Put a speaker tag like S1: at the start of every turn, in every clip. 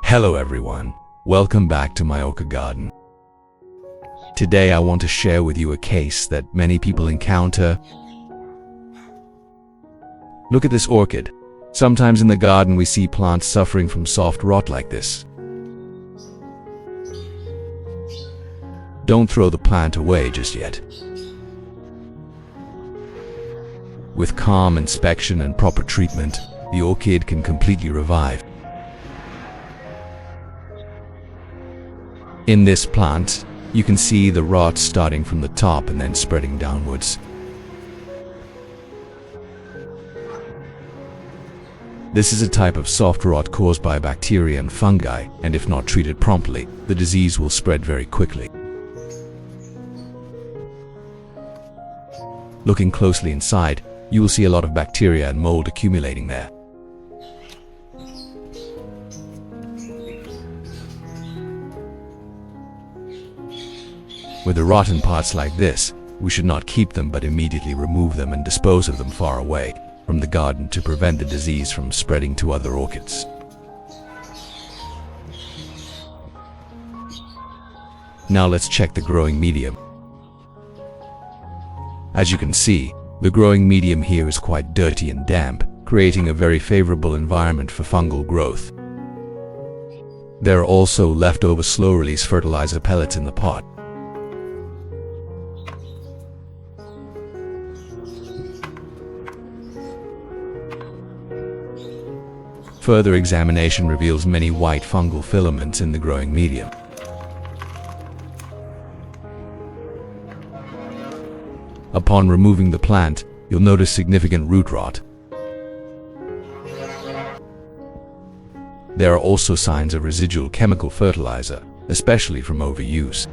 S1: Hello everyone, welcome back to my orchid garden. Today I want to share with you a case that many people encounter. Look at this orchid. Sometimes in the garden we see plants suffering from soft rot like this. Don't throw the plant away just yet. With calm inspection and proper treatment, the orchid can completely revive. In this plant, you can see the rot starting from the top and then spreading downwards. This is a type of soft rot caused by bacteria and fungi, and if not treated promptly, the disease will spread very quickly. Looking closely inside, you will see a lot of bacteria and mold accumulating there. With the rotten parts like this, we should not keep them but immediately remove them and dispose of them far away from the garden to prevent the disease from spreading to other orchids. Now let's check the growing medium. As you can see, the growing medium here is quite dirty and damp, creating a very favorable environment for fungal growth. There are also leftover slow-release fertilizer pellets in the pot. Further examination reveals many white fungal filaments in the growing medium. Upon removing the plant, you'll notice significant root rot. There are also signs of residual chemical fertilizer, especially from overuse.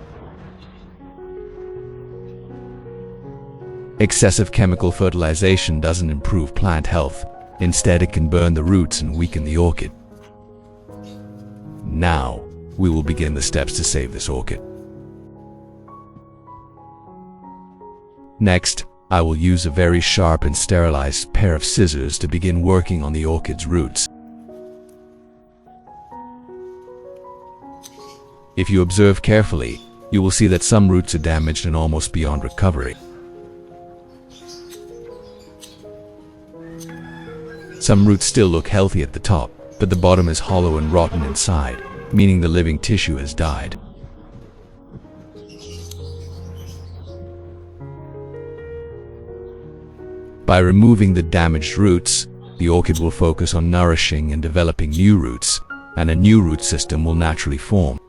S1: Excessive chemical fertilization doesn't improve plant health. Instead, it can burn the roots and weaken the orchid. Now, we will begin the steps to save this orchid. Next, I will use a very sharp and sterilized pair of scissors to begin working on the orchid's roots. If you observe carefully, you will see that some roots are damaged and almost beyond recovery. Some roots still look healthy at the top, but the bottom is hollow and rotten inside, meaning the living tissue has died. By removing the damaged roots, the orchid will focus on nourishing and developing new roots, and a new root system will naturally form.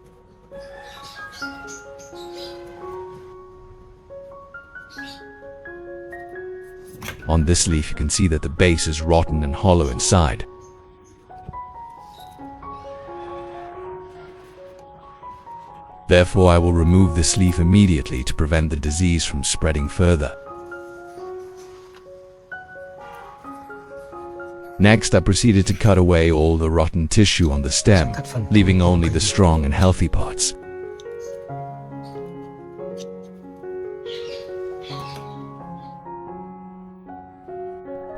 S1: On this leaf, you can see that the base is rotten and hollow inside. Therefore, I will remove this leaf immediately to prevent the disease from spreading further. Next, I proceeded to cut away all the rotten tissue on the stem, leaving only the strong and healthy parts.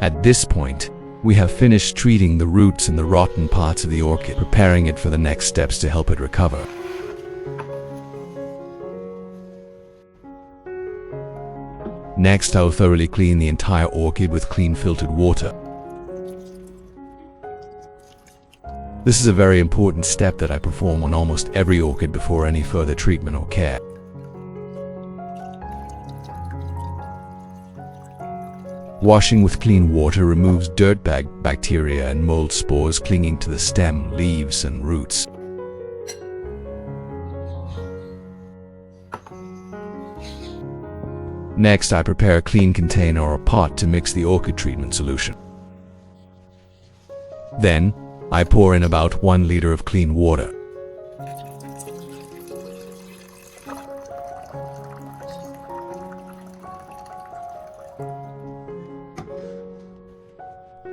S1: At this point, we have finished treating the roots and the rotten parts of the orchid, preparing it for the next steps to help it recover. Next, I will thoroughly clean the entire orchid with clean filtered water. This is a very important step that I perform on almost every orchid before any further treatment or care. Washing with clean water removes dirt bacteria and mold spores clinging to the stem, leaves, and roots. Next, I prepare a clean container or pot to mix the orchid treatment solution. Then, I pour in about 1 liter of clean water.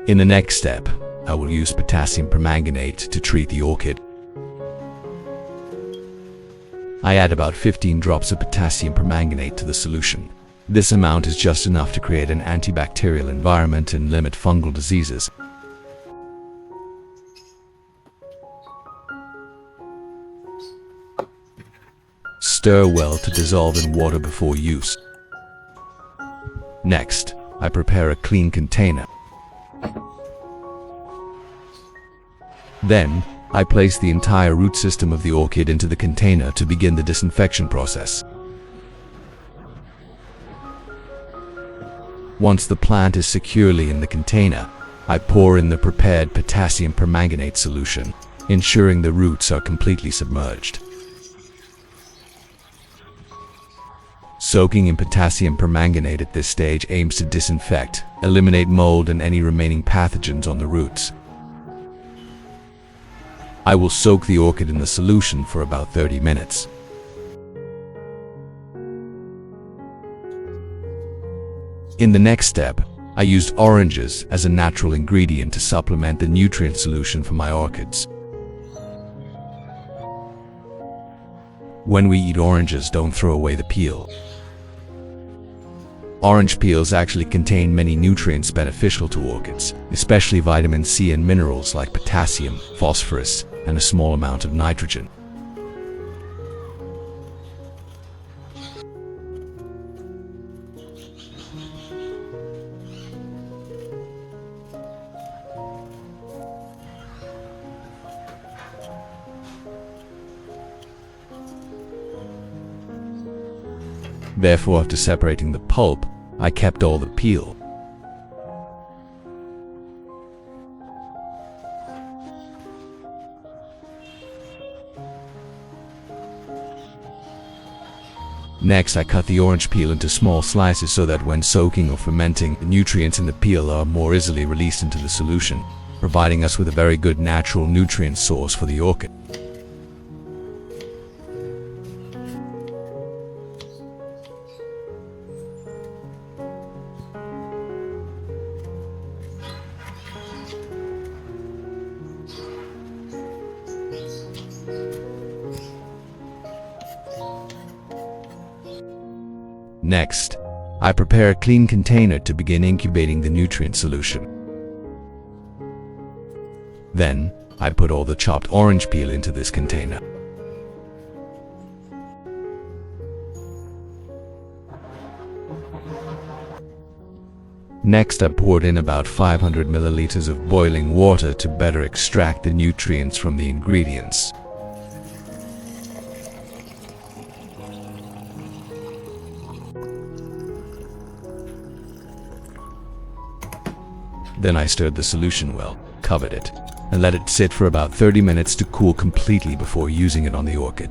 S1: In the next step, I will use potassium permanganate to treat the orchid. I add about 15 drops of potassium permanganate to the solution. This amount is just enough to create an antibacterial environment and limit fungal diseases. stir well to dissolve in water before use. Next, I prepare a clean container. Then, I place the entire root system of the orchid into the container to begin the disinfection process. Once the plant is securely in the container, I pour in the prepared potassium permanganate solution, ensuring the roots are completely submerged. Soaking in potassium permanganate at this stage aims to disinfect, eliminate mold and any remaining pathogens on the roots. I will soak the orchid in the solution for about 30 minutes. In the next step, I used oranges as a natural ingredient to supplement the nutrient solution for my orchids. When we eat oranges, don't throw away the peel. Orange peels actually contain many nutrients beneficial to orchids, especially vitamin C and minerals like potassium, phosphorus, and a small amount of nitrogen. Therefore, after separating the pulp, I kept all the peel. Next, I cut the orange peel into small slices so that when soaking or fermenting, the nutrients in the peel are more easily released into the solution, providing us with a very good natural nutrient source for the orchid. Next, I prepare a clean container to begin incubating the nutrient solution. Then, I put all the chopped orange peel into this container. Next, I poured in about 500 milliliters of boiling water to better extract the nutrients from the ingredients. Then I stirred the solution well, covered it, and let it sit for about 30 minutes to cool completely before using it on the orchid.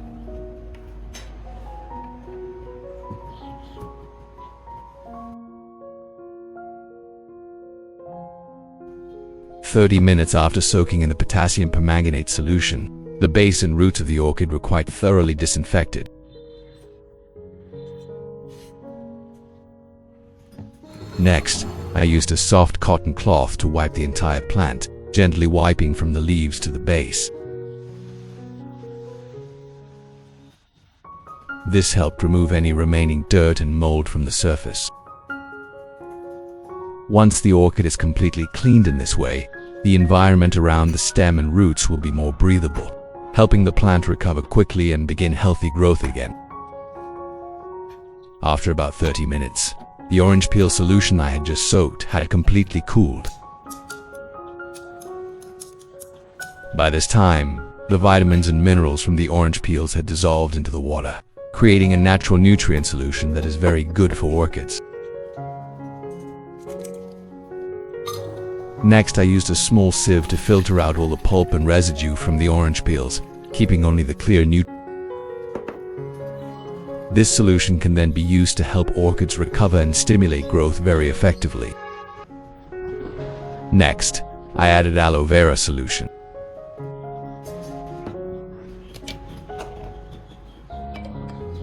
S1: "30 minutes after soaking in the potassium permanganate solution, the base and roots of the orchid were quite thoroughly disinfected. Next, I used a soft cotton cloth to wipe the entire plant, gently wiping from the leaves to the base. This helped remove any remaining dirt and mold from the surface. Once the orchid is completely cleaned in this way, the environment around the stem and roots will be more breathable, helping the plant recover quickly and begin healthy growth again. After about 30 minutes, the orange peel solution I had just soaked had completely cooled. By this time, the vitamins and minerals from the orange peels had dissolved into the water, creating a natural nutrient solution that is very good for orchids. Next, I used a small sieve to filter out all the pulp and residue from the orange peels, keeping only the clear nutrients. This solution can then be used to help orchids recover and stimulate growth very effectively. Next, I added aloe vera solution.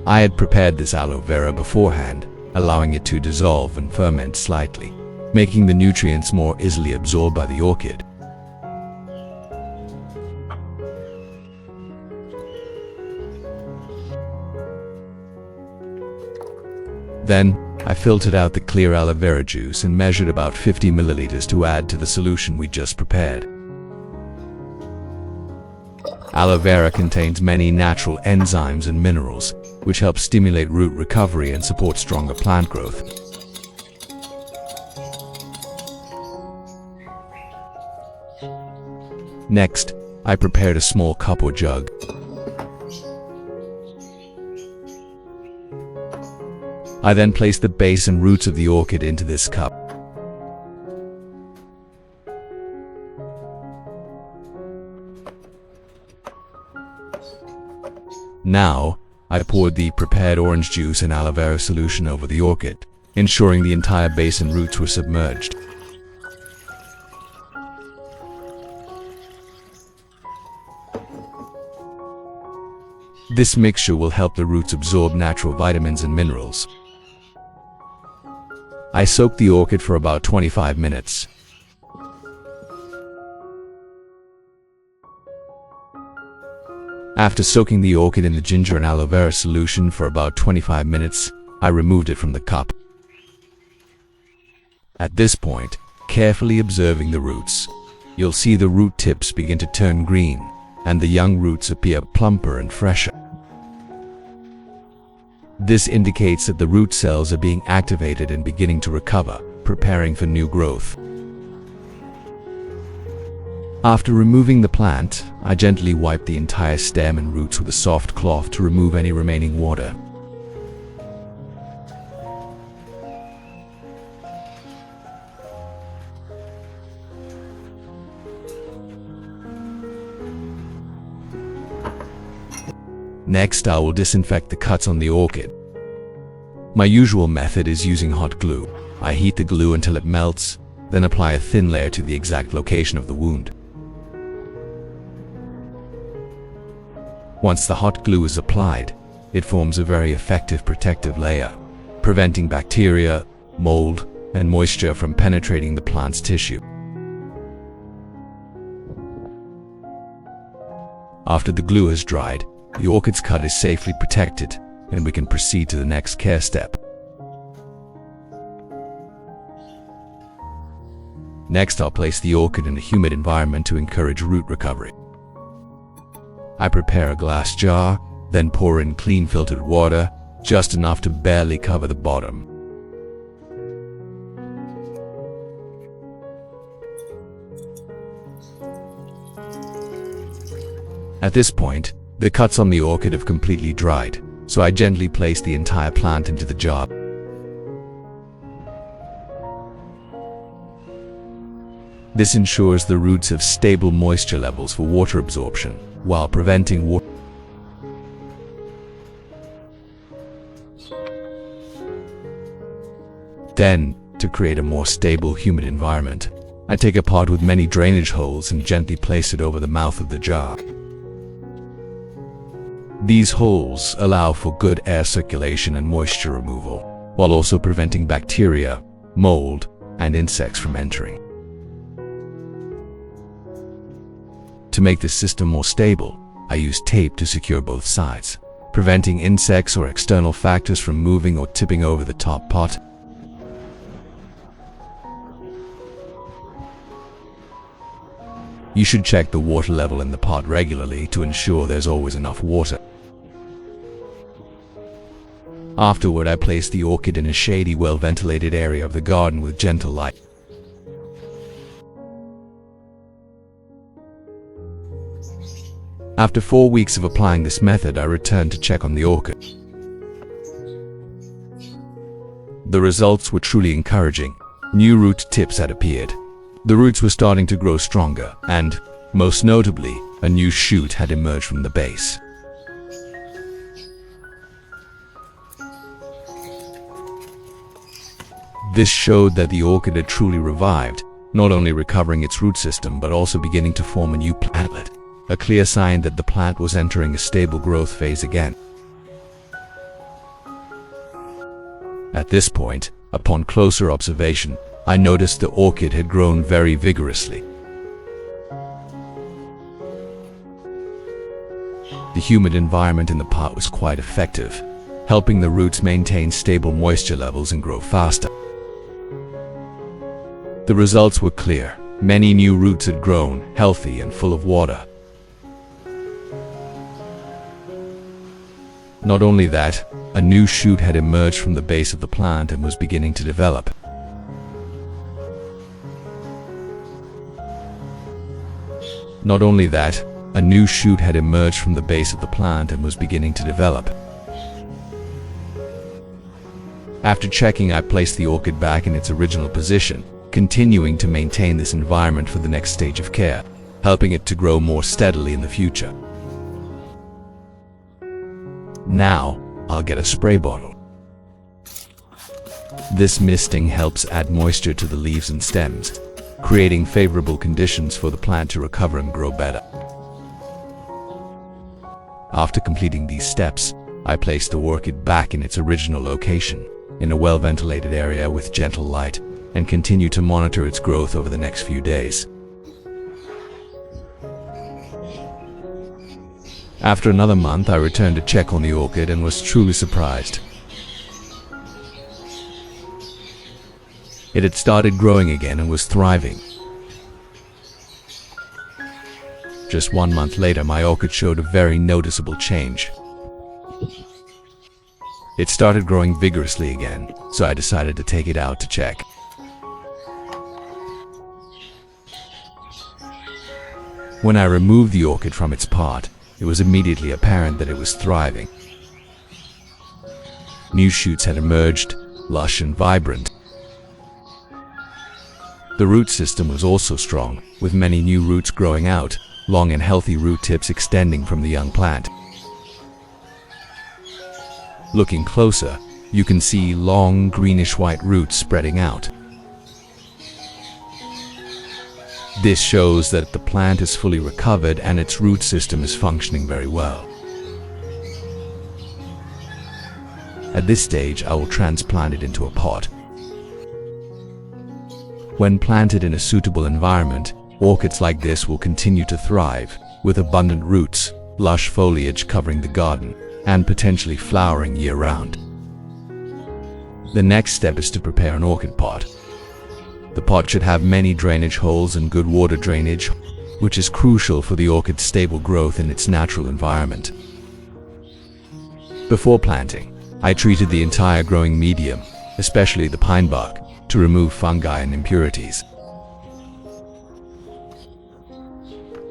S1: I had prepared this aloe vera beforehand, allowing it to dissolve and ferment slightly, making the nutrients more easily absorbed by the orchid. Then, I filtered out the clear aloe vera juice and measured about 50 milliliters to add to the solution we just prepared. Aloe vera contains many natural enzymes and minerals, which help stimulate root recovery and support stronger plant growth. Next, I prepared a small cup or jug. I then placed the base and roots of the orchid into this cup. Now, I poured the prepared orange juice and aloe vera solution over the orchid, ensuring the entire base and roots were submerged. This mixture will help the roots absorb natural vitamins and minerals. I soaked the orchid for about 25 minutes. After soaking the orchid in the ginger and aloe vera solution for about 25 minutes, I removed it from the cup. At this point, carefully observing the roots, you'll see the root tips begin to turn green, and the young roots appear plumper and fresher. This indicates that the root cells are being activated and beginning to recover, preparing for new growth. After removing the plant, I gently wipe the entire stem and roots with a soft cloth to remove any remaining water. Next, I will disinfect the cuts on the orchid. My usual method is using hot glue. I heat the glue until it melts, then apply a thin layer to the exact location of the wound. Once the hot glue is applied, it forms a very effective protective layer, preventing bacteria, mold, and moisture from penetrating the plant's tissue. After the glue has dried, the orchid's cut is safely protected, and we can proceed to the next care step. Next, I'll place the orchid in a humid environment to encourage root recovery. I prepare a glass jar, then pour in clean filtered water, just enough to barely cover the bottom. At this point, the cuts on the orchid have completely dried, so I gently place the entire plant into the jar. This ensures the roots have stable moisture levels for water absorption, while preventing water. Then, to create a more stable, humid environment, I take a pot with many drainage holes and gently place it over the mouth of the jar. These holes allow for good air circulation and moisture removal, while also preventing bacteria, mold, and insects from entering. To make this system more stable, I use tape to secure both sides, preventing insects or external factors from moving or tipping over the top pot. You should check the water level in the pot regularly to ensure there's always enough water. Afterward, I place the orchid in a shady, well-ventilated area of the garden with gentle light. After 4 weeks of applying this method, I returned to check on the orchid. The results were truly encouraging. New root tips had appeared. The roots were starting to grow stronger, and, most notably, a new shoot had emerged from the base. This showed that the orchid had truly revived, not only recovering its root system but also beginning to form a new plantlet, a clear sign that the plant was entering a stable growth phase again. At this point, upon closer observation, I noticed the orchid had grown very vigorously. The humid environment in the pot was quite effective, helping the roots maintain stable moisture levels and grow faster. The results were clear. Many new roots had grown, healthy and full of water. Not only that, a new shoot had emerged from the base of the plant and was beginning to develop. Not only that, a new shoot had emerged from the base of the plant and was beginning to develop. After checking, I placed the orchid back in its original position, continuing to maintain this environment for the next stage of care, helping it to grow more steadily in the future. Now, I'll get a spray bottle. This misting helps add moisture to the leaves and stems, creating favorable conditions for the plant to recover and grow better. After completing these steps, I placed the orchid back in its original location, in a well-ventilated area with gentle light, and continue to monitor its growth over the next few days. After another month, I returned to check on the orchid and was truly surprised. It had started growing again and was thriving. Just 1 month later, my orchid showed a very noticeable change. It started growing vigorously again, so I decided to take it out to check. When I removed the orchid from its pot, it was immediately apparent that it was thriving. New shoots had emerged, lush and vibrant. The root system was also strong, with many new roots growing out, long and healthy root tips extending from the young plant. Looking closer, you can see long greenish-white roots spreading out. This shows that the plant is fully recovered and its root system is functioning very well. At this stage, I will transplant it into a pot. When planted in a suitable environment, orchids like this will continue to thrive, with abundant roots, lush foliage covering the garden, and potentially flowering year-round. The next step is to prepare an orchid pot. The pot should have many drainage holes and good water drainage, which is crucial for the orchid's stable growth in its natural environment. Before planting, I treated the entire growing medium, especially the pine bark, to remove fungi and impurities.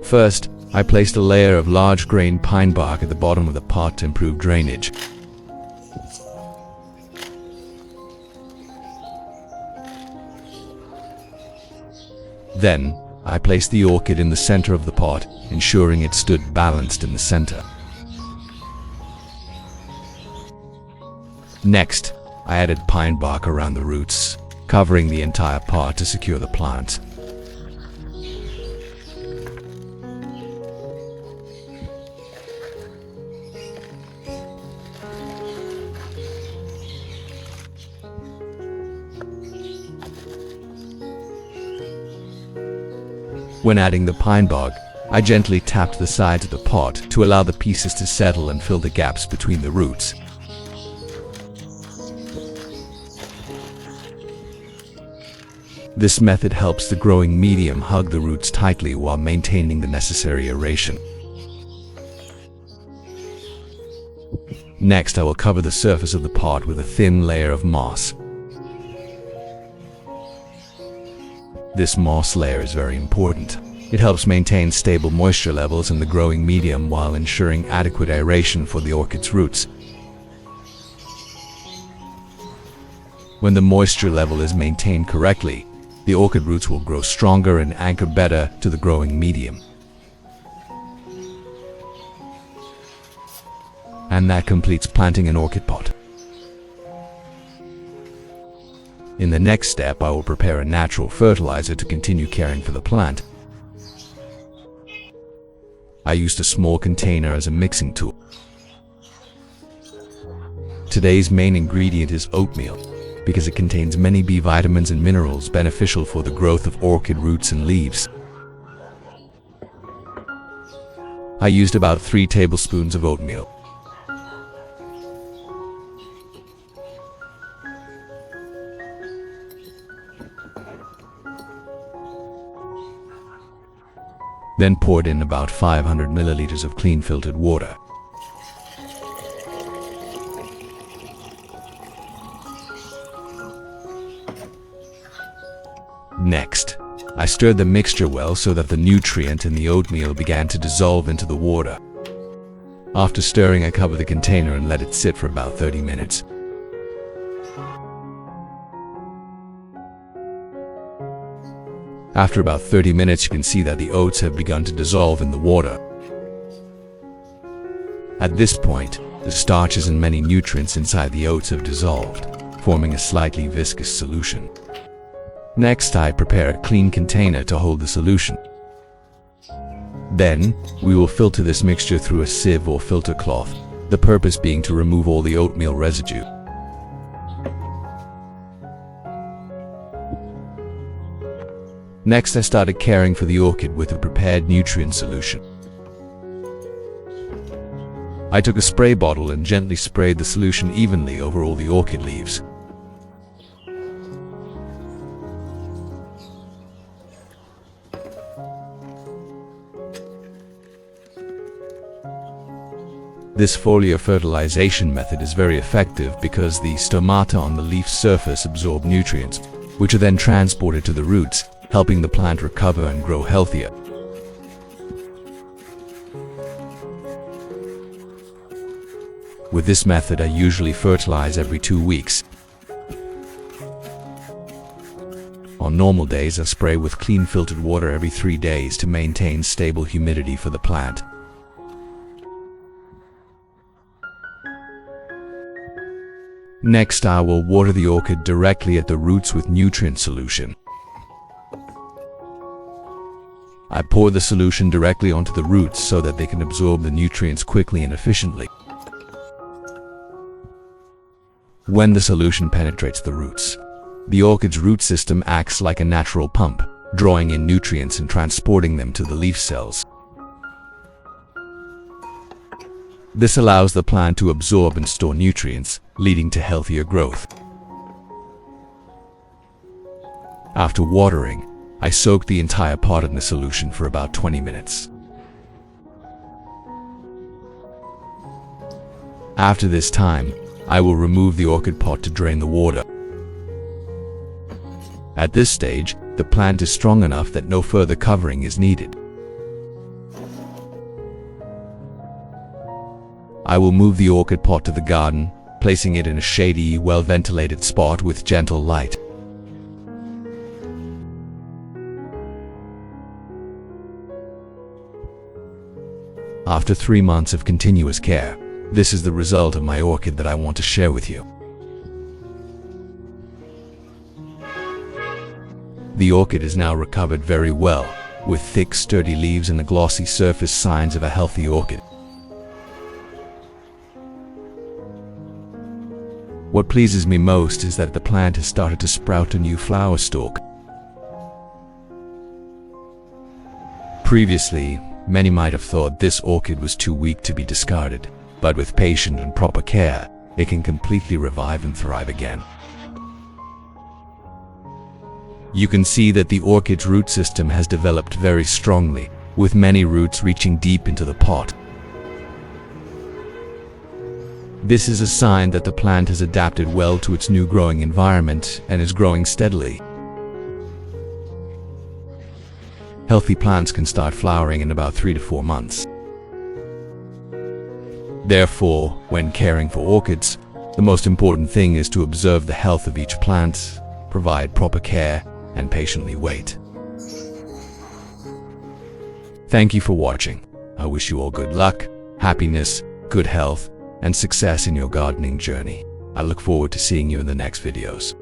S1: First, I placed a layer of large-grained pine bark at the bottom of the pot to improve drainage. Then, I placed the orchid in the center of the pot, ensuring it stood balanced in the center. Next, I added pine bark around the roots, covering the entire pot to secure the plant. When adding the pine bark, I gently tapped the sides of the pot to allow the pieces to settle and fill the gaps between the roots. This method helps the growing medium hug the roots tightly while maintaining the necessary aeration. Next, I will cover the surface of the pot with a thin layer of moss. This moss layer is very important. It helps maintain stable moisture levels in the growing medium while ensuring adequate aeration for the orchid's roots. When the moisture level is maintained correctly, the orchid roots will grow stronger and anchor better to the growing medium. And that completes planting an orchid pot. In the next step, I will prepare a natural fertilizer to continue caring for the plant. I used a small container as a mixing tool. Today's main ingredient is oatmeal, because it contains many B vitamins and minerals beneficial for the growth of orchid roots and leaves. I used about 3 tablespoons of oatmeal. Then poured in about 500 milliliters of clean filtered water. Next, I stirred the mixture well so that the nutrient in the oatmeal began to dissolve into the water. After stirring, I covered the container and let it sit for about 30 minutes. After about 30 minutes, you can see that the oats have begun to dissolve in the water. At this point, the starches and many nutrients inside the oats have dissolved, forming a slightly viscous solution. Next, I prepare a clean container to hold the solution. Then, we will filter this mixture through a sieve or filter cloth, the purpose being to remove all the oatmeal residue. Next, I started caring for the orchid with a prepared nutrient solution. I took a spray bottle and gently sprayed the solution evenly over all the orchid leaves. This foliar fertilization method is very effective because the stomata on the leaf surface absorb nutrients, which are then transported to the roots, helping the plant recover and grow healthier. With this method, I usually fertilize every 2 weeks. On normal days, I spray with clean filtered water every 3 days to maintain stable humidity for the plant. Next, I will water the orchid directly at the roots with nutrient solution. I pour the solution directly onto the roots so that they can absorb the nutrients quickly and efficiently. When the solution penetrates the roots, the orchid's root system acts like a natural pump, drawing in nutrients and transporting them to the leaf cells. This allows the plant to absorb and store nutrients, leading to healthier growth. After watering, I soak the entire pot in the solution for about 20 minutes. After this time, I will remove the orchid pot to drain the water. At this stage, the plant is strong enough that no further covering is needed. I will move the orchid pot to the garden, placing it in a shady, well-ventilated spot with gentle light. After 3 months of continuous care, this is the result of my orchid that I want to share with you. The orchid is now recovered very well, with thick, sturdy leaves and a glossy surface, signs of a healthy orchid. What pleases me most is that the plant has started to sprout a new flower stalk. Previously, many might have thought this orchid was too weak to be discarded, but with patient and proper care, it can completely revive and thrive again. You can see that the orchid's root system has developed very strongly, with many roots reaching deep into the pot. This is a sign that the plant has adapted well to its new growing environment and is growing steadily. Healthy plants can start flowering in about 3 to 4 months. Therefore, when caring for orchids, the most important thing is to observe the health of each plant, provide proper care, and patiently wait. Thank you for watching. I wish you all good luck, happiness, good health, and success in your gardening journey. I look forward to seeing you in the next videos.